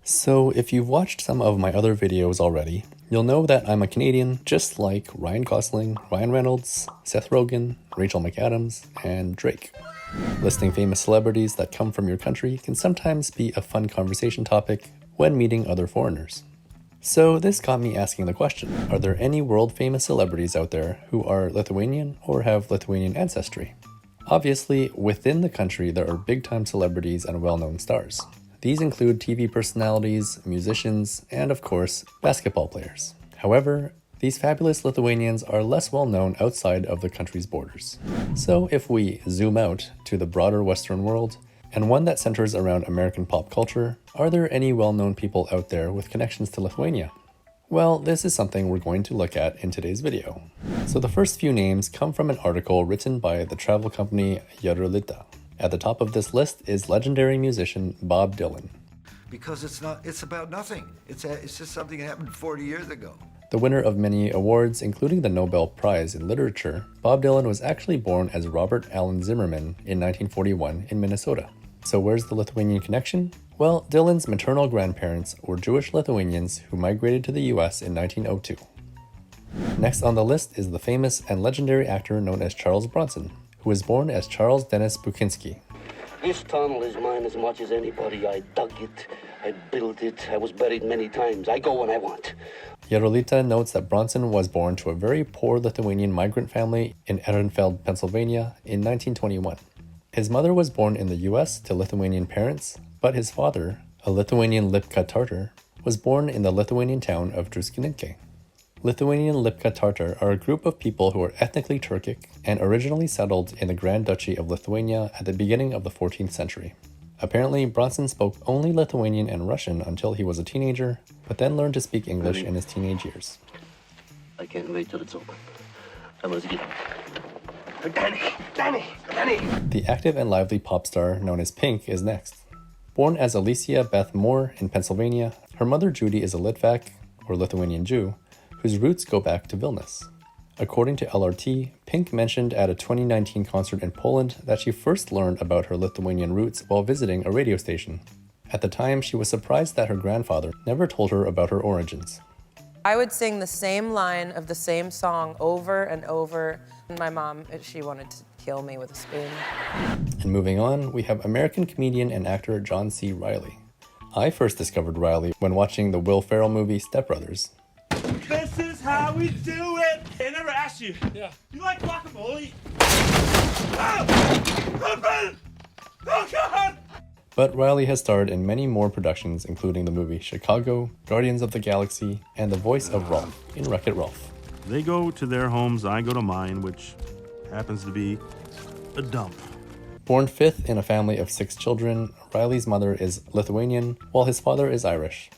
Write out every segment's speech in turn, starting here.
So if you've watched some of my other videos already, you'll know that I'm a Canadian just like Ryan Gosling, Ryan Reynolds, Seth Rogen, Rachel McAdams, and Drake. Listing famous celebrities that come from your country can sometimes be a fun conversation topic when meeting other foreigners. So this got me asking the question, are there any world-famous celebrities out there who are Lithuanian or have Lithuanian ancestry? Obviously, within the country there are big-time celebrities and well-known stars. These include TV personalities, musicians, and of course, basketball players. However, these fabulous Lithuanians are less well known outside of the country's borders. So if we zoom out to the broader Western world, and one that centers around American pop culture, are there any well-known people out there with connections to Lithuania? Well, this is something we're going to look at in today's video. So the first few names come from an article written by the travel company REILLY. At the top of this list is legendary musician Bob Dylan. Because it's about nothing. It's just something that happened 40 years ago. The winner of many awards, including the Nobel Prize in Literature, Bob Dylan was actually born as Robert Allen Zimmerman in 1941 in Minnesota. So where's the Lithuanian connection? Well, Dylan's maternal grandparents were Jewish Lithuanians who migrated to the US in 1902. Next on the list is the famous and legendary actor known as Charles Bronson, who was born as Charles Dennis Bukinski. This tunnel is mine as much as anybody. I dug it, I built it, I was buried many times. I go when I want. REILLY notes that Bronson was born to a very poor Lithuanian migrant family in Ehrenfeld, Pennsylvania in 1921. His mother was born in the US to Lithuanian parents, but his father, a Lithuanian Lipka Tartar, was born in the Lithuanian town of Druskininkai. Lithuanian Lipka Tartar are a group of people who are ethnically Turkic and originally settled in the Grand Duchy of Lithuania at the beginning of the 14th century. Apparently, Bronson spoke only Lithuanian and Russian until he was a teenager, but then learned to speak English in his teenage years. I can't wait till it's open. I must get... Danny! The active and lively pop star known as Pink is next. Born as Alicia Beth Moore in Pennsylvania, her mother Judy is a Litvak, or Lithuanian Jew, whose roots go back to Vilnius. According to LRT, Pink mentioned at a 2019 concert in Poland that she first learned about her Lithuanian roots while visiting a radio station. At the time, she was surprised that her grandfather never told her about her origins. I would sing the same line of the same song over and over. My mom, she wanted to kill me with a spoon. And moving on, we have American comedian and actor John C. Reilly. I first discovered Reilly when watching the Will Ferrell movie Step Brothers. This is how we do it! I never asked you. Yeah. You like guacamole? Oh! Oh, God! But Reilly has starred in many more productions, including the movie Chicago, Guardians of the Galaxy, and the voice of Rolf in Wreck-It Ralph. They go to their homes, I go to mine, which happens to be a dump. Born fifth in a family of 6 children, Reilly's mother is Lithuanian, while his father is Irish.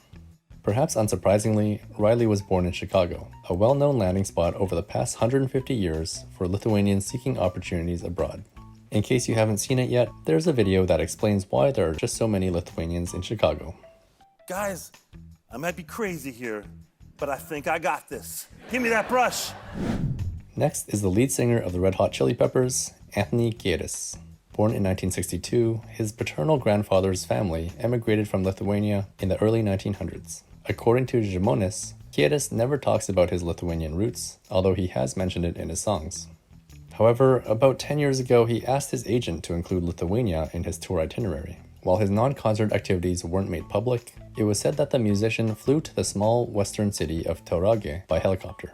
Perhaps unsurprisingly, Reilly was born in Chicago, a well-known landing spot over the past 150 years for Lithuanians seeking opportunities abroad. In case you haven't seen it yet, there's a video that explains why there are just so many Lithuanians in Chicago. Guys, I might be crazy here, but I think I got this. Give me that brush. Next is the lead singer of the Red Hot Chili Peppers, Anthony Kiedis. Born in 1962, his paternal grandfather's family emigrated from Lithuania in the early 1900s. According to Žmonės, Kiedis never talks about his Lithuanian roots, although he has mentioned it in his songs. However, about 10 years ago, he asked his agent to include Lithuania in his tour itinerary. While his non-concert activities weren't made public, it was said that the musician flew to the small western city of Tauragė by helicopter.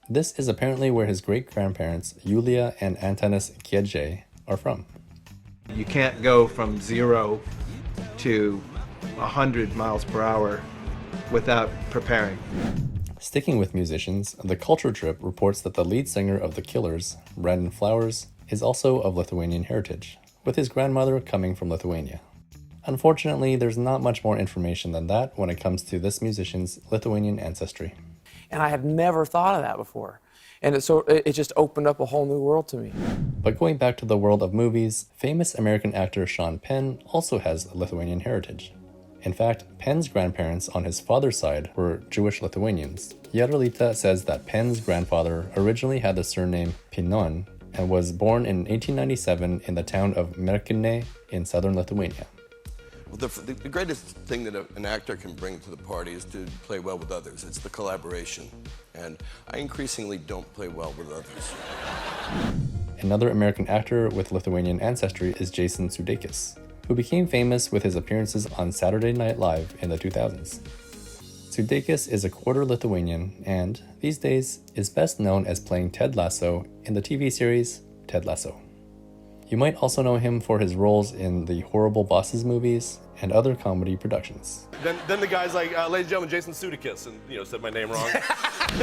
This is apparently where his great-grandparents Julia and Antanas Kiedžiai are from. You can't go from 0 to 100 miles per hour without preparing. Sticking with musicians, The Culture Trip reports that the lead singer of The Killers, Brandon Flowers, is also of Lithuanian heritage, with his grandmother coming from Lithuania. Unfortunately, there's not much more information than that when it comes to this musician's Lithuanian ancestry. And I have never thought of that before. And it just opened up a whole new world to me. But going back to the world of movies, famous American actor Sean Penn also has Lithuanian heritage. In fact, Penn's grandparents on his father's side were Jewish Lithuanians. REILLY says that Penn's grandfather originally had the surname PENN and was born in 1897 in the town of Merkinė in southern Lithuania. Well, the greatest thing that an actor can bring to the party is to play well with others. It's the collaboration. And I increasingly don't play well with others. Another American actor with Lithuanian ancestry is Jason Sudeikis, who became famous with his appearances on Saturday Night Live in the 2000s. Sudeikis is a quarter Lithuanian and, these days, is best known as playing Ted Lasso in the TV series Ted Lasso. You might also know him for his roles in the Horrible Bosses movies and other comedy productions. Then the guy's like, ladies and gentlemen, Jason Sudeikis, and said my name wrong.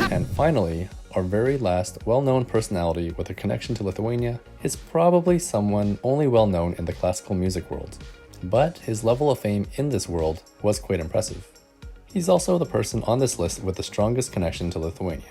And finally, our very last well-known personality with a connection to Lithuania is probably someone only well known in the classical music world. But his level of fame in this world was quite impressive. He's also the person on this list with the strongest connection to Lithuania.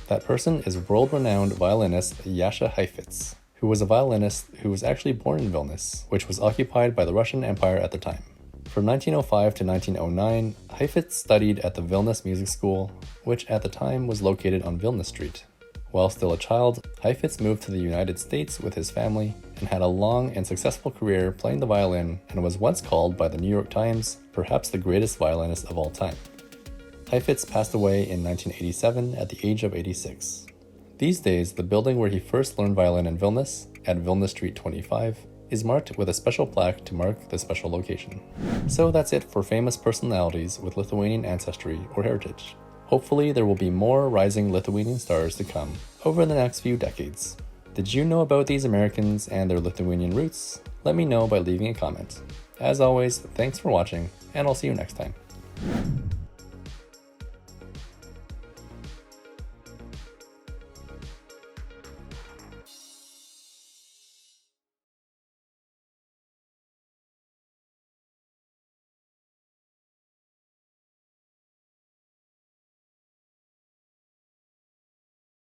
That person is world-renowned violinist JASCHA HEIFETZ, who was a violinist who was actually born in Vilnius, which was occupied by the Russian Empire at the time. From 1905 to 1909, HEIFETZ studied at the Vilnius Music School, which at the time was located on Vilnius Street. While still a child, HEIFETZ moved to the United States with his family and had a long and successful career playing the violin and was once called by the New York Times perhaps the greatest violinist of all time. HEIFETZ passed away in 1987 at the age of 86. These days, the building where he first learned violin in Vilnius, at Vilnius Street 25, is marked with a special plaque to mark the special location. So that's it for famous personalities with Lithuanian ancestry or heritage. Hopefully there will be more rising Lithuanian stars to come over the next few decades. Did you know about these Americans and their Lithuanian roots? Let me know by leaving a comment. As always, thanks for watching, and I'll see you next time.